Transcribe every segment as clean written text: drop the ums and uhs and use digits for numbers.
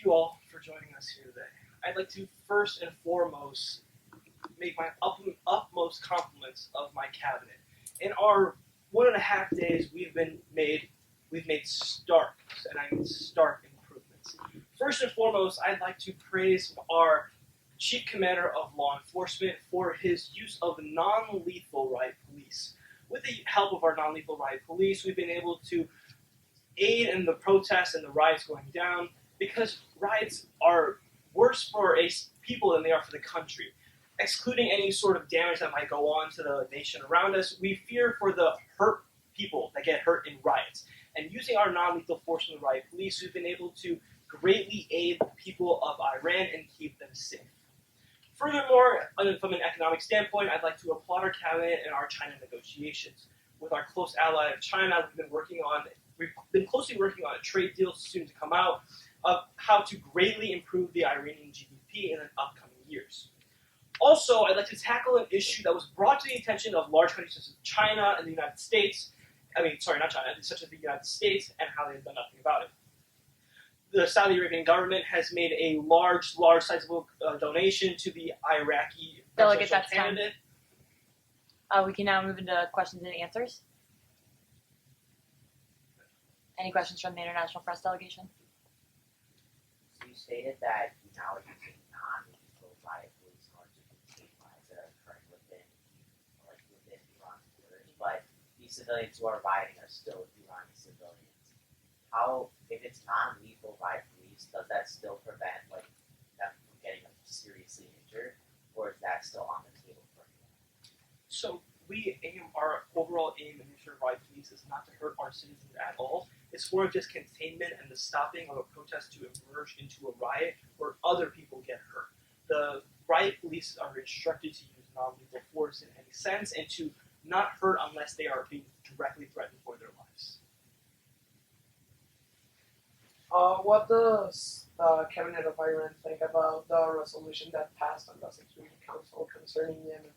Thank you all for joining us here today. I'd like to first and foremost make my utmost compliments of my cabinet. In our 1.5 days, we've made stark, and I mean stark improvements. First and foremost, I'd like to praise our Chief Commander of Law Enforcement for his use of non-lethal riot police. With the help of our non-lethal riot police, we've been able to aid in the protests and the riots going down, because riots are worse for people than they are for the country. Excluding any sort of damage that might go on to the nation around us, we fear for the hurt people that get hurt in riots. And using our non-lethal force from the riot police, we've been able to greatly aid the people of Iran and keep them safe. Furthermore, from an economic standpoint, I'd like to applaud our cabinet and our China negotiations. With our close ally of China, we've been closely working on a trade deal soon to come out of how to greatly improve the Iranian GDP in the upcoming years. Also, I'd like to tackle an issue that was brought to the attention of large countries such as China and the United States. Such as the United States, and how they've done nothing about it. The Saudi Arabian government has made a large, sizable donation to the Iraqi presidential candidate. We can now move into questions and answers. Any questions from the International Press Delegation? So you stated that you now are using non-lethal riot police in order to contain riots that are occurring within Iran's borders, but these civilians who are rioting are still Iranian civilians. If it's non-lethal riot police, does that still prevent them from getting seriously injured, or is that still on the table for you? So our overall aim in Mission Riot Police is not to hurt our citizens at all. It's more of just containment and the stopping of a protest to emerge into a riot where other people get hurt. The riot police are instructed to use non-lethal force in any sense and to not hurt unless they are being directly threatened for their lives. What does the Cabinet of Iran think about the resolution that passed on the Security Council concerning Yemen?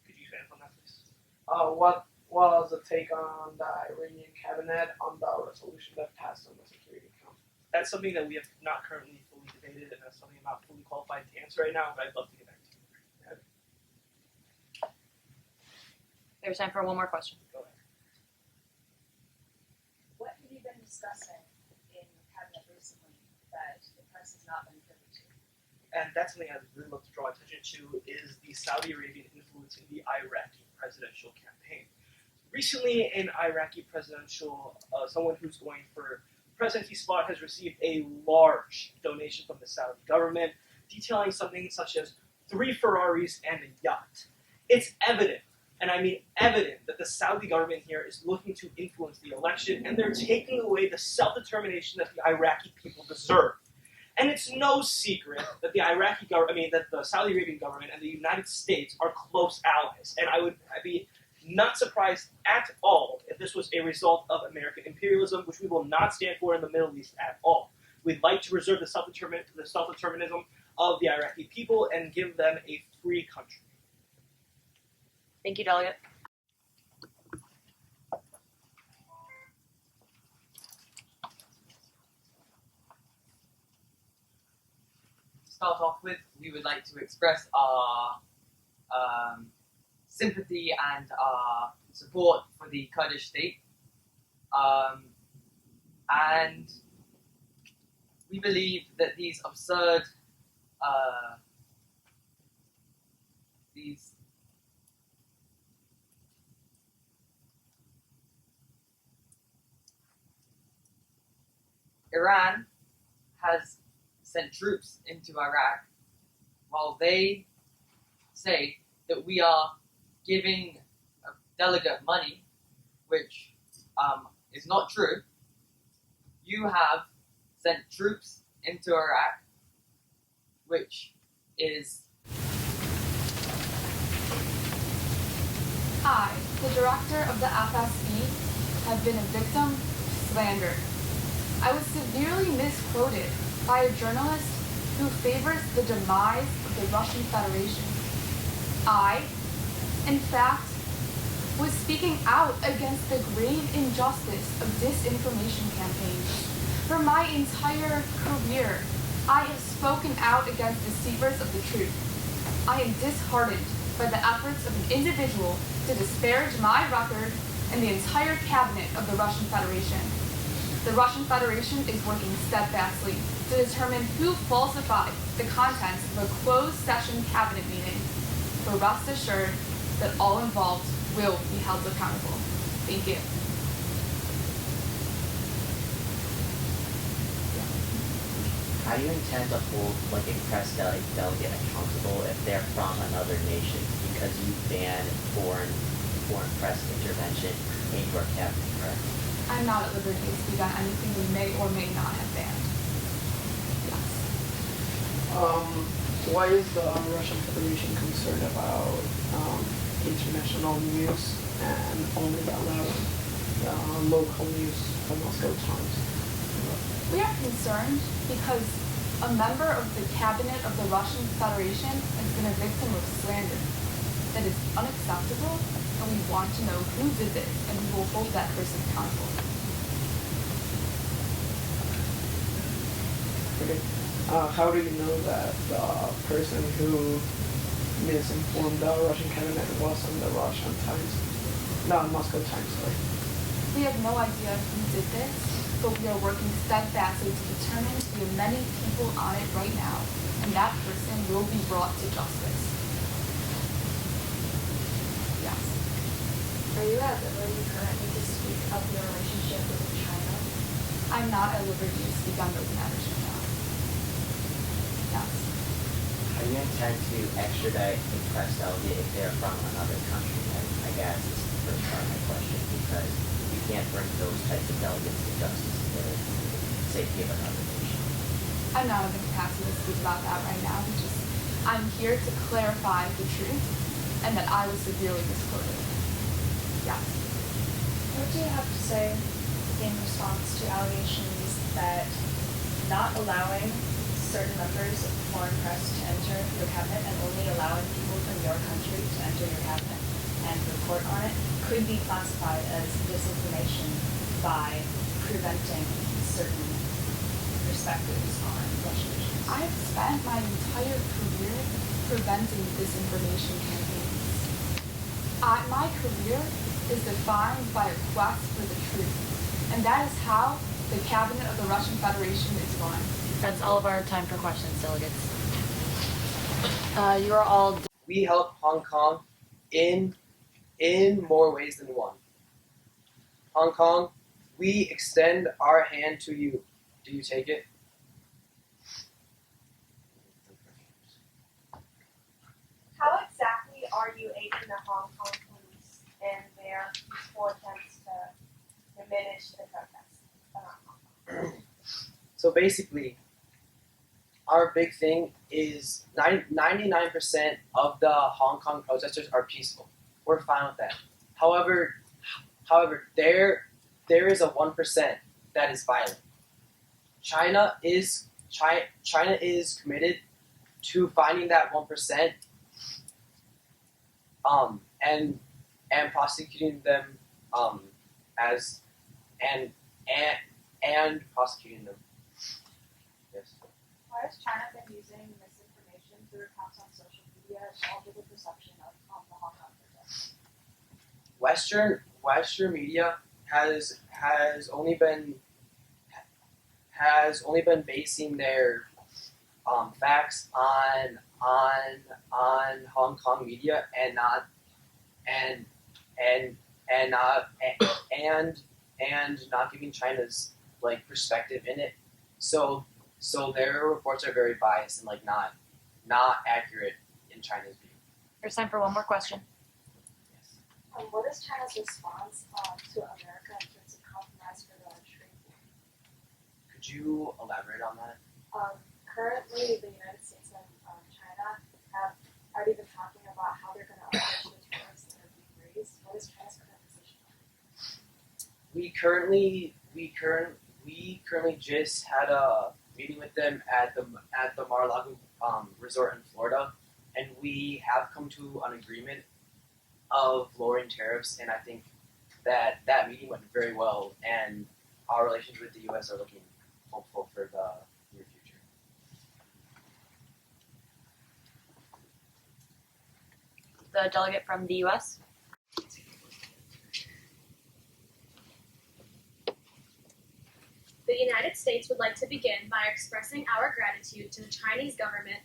Could you expand on that, please? What was the take on the Iranian Cabinet on the resolution that passed on the Security Council? That's something that we have not currently fully debated, and that's something I'm not fully qualified to answer right now, but I'd love to get back to you. There's time for one more question. Go ahead. What have you been discussing in your cabinet recently that the press has not been privy to? And that's something I'd really love to draw attention to, is the Saudi Arabian influence in the Iraqi presidential campaign. Recently, an Iraqi someone who's going for presidency spot has received a large donation from the Saudi government, detailing something such as 3 Ferraris and a yacht. It's evident, and I mean evident, that the Saudi government here is looking to influence the election, and they're taking away the self-determination that the Iraqi people deserve. And it's no secret that the Saudi Arabian government and the United States are close allies. And I'd be not surprised at all if this was a result of American imperialism, which we will not stand for in the Middle East at all. We'd like to reserve the self-determinism of the Iraqi people and give them a free country. Thank you, Delegate. Start off with, we would like to express our sympathy and our support for the Kurdish state. And we believe that these absurd, Iran has sent troops into Iraq while they say that we are giving a delegate money, which is not true. You have sent troops into Iraq, which is... I, the director of the FSB, have been a victim of slander. I was severely misquoted by a journalist who favors the demise of the Russian Federation. I, in fact, was speaking out against the grave injustice of disinformation campaigns, For my entire career, I have spoken out against deceivers of the truth. I am disheartened by the efforts of an individual to disparage my record and the entire cabinet of the Russian Federation. The Russian Federation is working steadfastly to determine who falsified the contents of a closed session cabinet meeting. But rest assured that all involved will be held accountable. Thank you. How do you intend to hold like a press delegate accountable if they're from another nation because you ban foreign press intervention into our cabinet, correct? I'm not at liberty to speak on anything we may or may not have banned. Yes. Why is the Russian Federation concerned about international news and only allowing local news from Moscow Times? We are concerned because a member of the cabinet of the Russian Federation has been a victim of slander. That is unacceptable, and we want to know who did this, and we will hold that person accountable. Okay. How do you know that the person who misinformed the Russian cabinet was on the Russian Times? No, Moscow Times, sorry. We have no idea who did this, but we are working steadfastly to determine we have many people on it right now, and that person will be brought to justice. Yes. Are you at liberty currently to speak of your relationship with China? I'm not at liberty to speak on those matters right now. Yes. How do you intend to extradite a press delegate if they're from another country? I guess this is the first part of my question because you can't bring those types of delegates to justice for the safety of another nation. I'm not in the capacity to speak about that right now. I'm here to clarify the truth and that I was severely misquoted. Yes. What do you have to say in response to allegations that not allowing certain members of the foreign press to enter your cabinet and only allowing people from your country to enter your cabinet and report on it could be classified as disinformation by preventing certain perspectives on Russian issues? I've spent my entire career preventing disinformation campaigns. My career is defined by a quest for the truth, and that is how the cabinet of the Russian Federation is run. That's all of our time for questions, delegates. You are all. We help Hong Kong in more ways than one. Hong Kong, we extend our hand to you. Do you take it? How exactly are you aiding the Hong Kong police in their peaceful attempts to diminish the protests? So basically, our big thing is 99% of the Hong Kong protesters are peaceful. We're fine with that. However, there is a 1% that is violent. China is committed to finding that 1%, and prosecuting them, and prosecuting them. Yes. Why has China been using misinformation through accounts on social media to alter the perception of the Hong Kong protests? Western media has only been basing their facts on Hong Kong media and not giving China's like perspective in it. So their reports are very biased and like not accurate in China's view. There's time for one more question. Yes. What is China's response to America in terms of compromise for the trade war? Could you elaborate on that? Currently, the United States and China have already been talking about how they're going to approach the tariffs that are being raised. What is China's current position on it? We currently just had a meeting with them at the Mar-a-Lago resort in Florida, and we have come to an agreement of lowering tariffs, and I think that meeting went very well, and our relations with the U.S. are looking hopeful for the near future. The delegate from the U.S. The United States would like to begin by expressing our gratitude to the Chinese government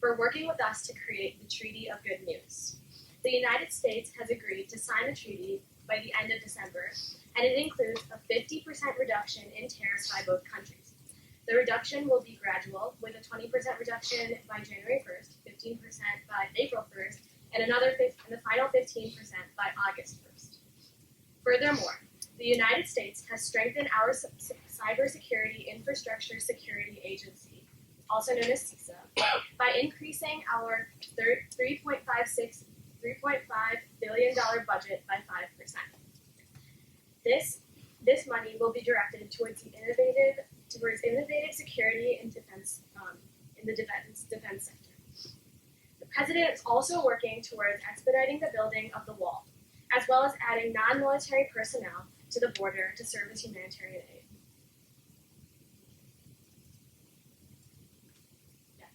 for working with us to create the Treaty of Good News. The United States has agreed to sign the treaty by the end of December, and it includes a 50% reduction in tariffs by both countries. The reduction will be gradual, with a 20% reduction by January 1st, 15% by April 1st, and the final 15% by August 1st. Furthermore, the United States has strengthened our Cybersecurity Infrastructure Security Agency, also known as CISA, by increasing our $3.5 billion budget by 5%. This money will be directed towards innovative security and defense in the defense sector. The President is also working towards expediting the building of the wall, as well as adding non-military personnel to the border to serve as humanitarian aid. Yes.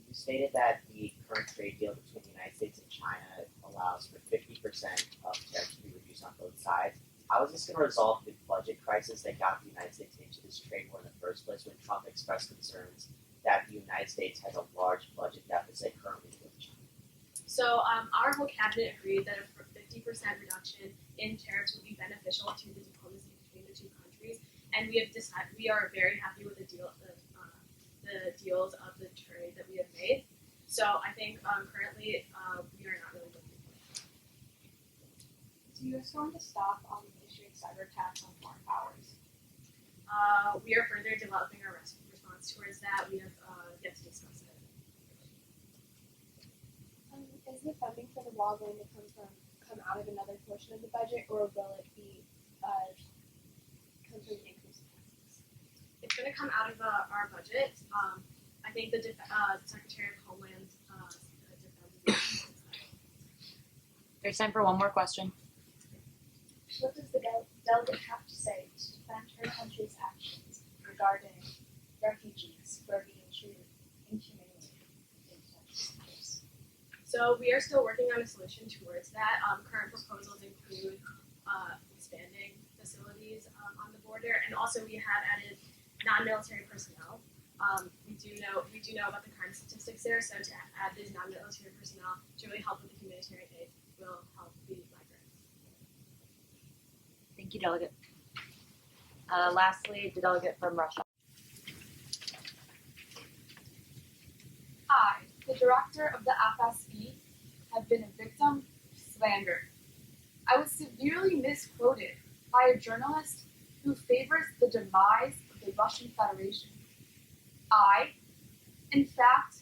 You stated that the current trade deal between the United States and China allows for 50% of tariffs to be reduced on both sides. How is this going to resolve the budget crisis that got the United States into this trade war in the first place when Trump expressed concerns that the United States has a large budget deficit currently with China? So our whole cabinet agreed that a 50% reduction in tariffs would be beneficial to the diplomacy between the two countries, and we are very happy with the deals of the trade that we have made. So I think currently we are not really looking for it. Is the U.S. going to stop issuing cyber attacks on foreign powers? We are further developing our response towards that. We have yet to discuss it. Is the funding for the wall going to come out of another portion of the budget, or will it be come from the increase in taxes? It's going to come out of our budget. I think the Secretary of Homeland Defense. There's time for one more question. What does the delegate have to say to defend her country's actions regarding refugees who are being treated inhumanely in such centers? So we are still working on a solution towards that. Current proposals include expanding facilities on the border, and also we have added non-military personnel. We do know about the crime statistics there, so to add these non-military personnel to really help with the humanitarian aid will help the migrants. Thank you, delegate. Lastly, the delegate from Russia. I, the director of the FSB, have been a victim of slander. I was severely misquoted by a journalist who favors the demise of the Russian Federation. I, in fact,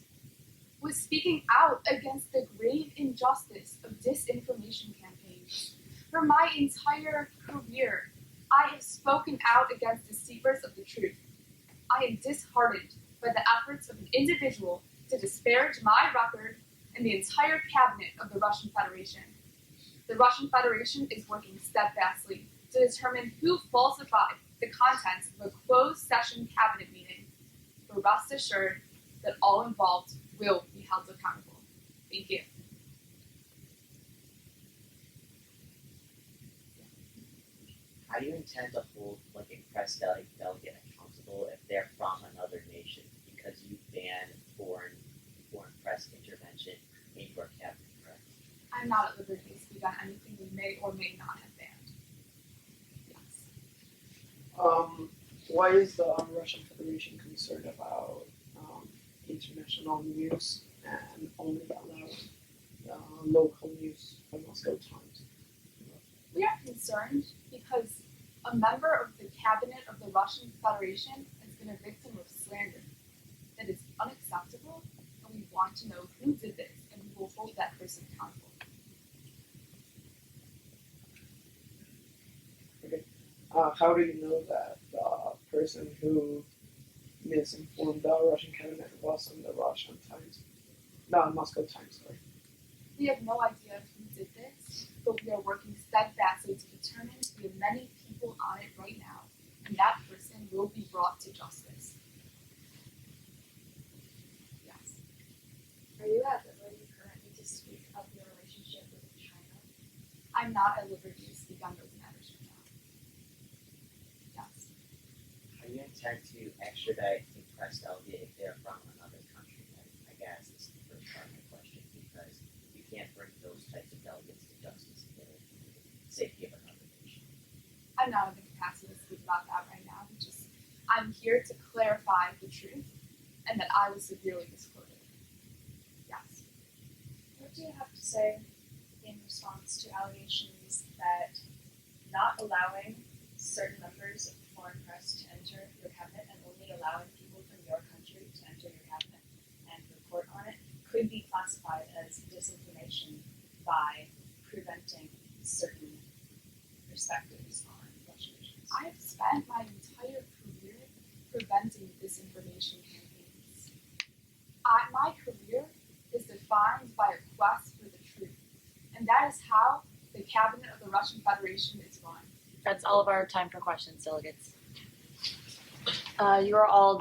was speaking out against the grave injustice of disinformation campaigns. For my entire career, I have spoken out against deceivers of the truth. I am disheartened by the efforts of an individual to disparage my record and the entire cabinet of the Russian Federation. The Russian Federation is working steadfastly to determine who falsified the contents of a closed session cabinet meeting. But rest assured that all involved will be held accountable. Thank you. How do you intend to hold a press delegate accountable if they're from another nation because you banned foreign press intervention in your cabinet, correct? I'm not at liberty to speak on anything we may or may not have banned. Yes. Why is the Russian Federation concerned about international news and only allowing local news from Moscow Times? We are concerned because a member of the cabinet of the Russian Federation has been a victim of slander. That is unacceptable, and we want to know who did this, and we will hold that person accountable. Okay. How do you know that the person who misinformed the Russian cabinet was in the Russian Times? No, Moscow Times, sorry. We have no idea who did this, but we are working steadfastly to determine we have many people on it right now, and that person will be brought to justice. Yes. Are you at liberty currently to speak of your relationship with China? I'm not at liberty to speak on those matters right now. Yes. How do you intend to extradite the press delegate if they're from another country? I guess this is the first part of my question, because you can't bring those types of delegates to justice if they're in the safety of another nation. I'm not in the capacity to speak about that right now. I'm here to clarify the truth and that I was severely misquoted. Yes. What do you have to say in response to allegations that not allowing certain members of the foreign press to enter your cabinet and only allowing people from your country to enter your cabinet and report on it could be classified as disinformation by preventing certain perspectives on Russian issues? I have spent my entire career preventing disinformation campaigns. My career is defined by a quest for the truth, and that is how the cabinet of the Russian Federation is run. That's all of our time for questions, delegates. You are all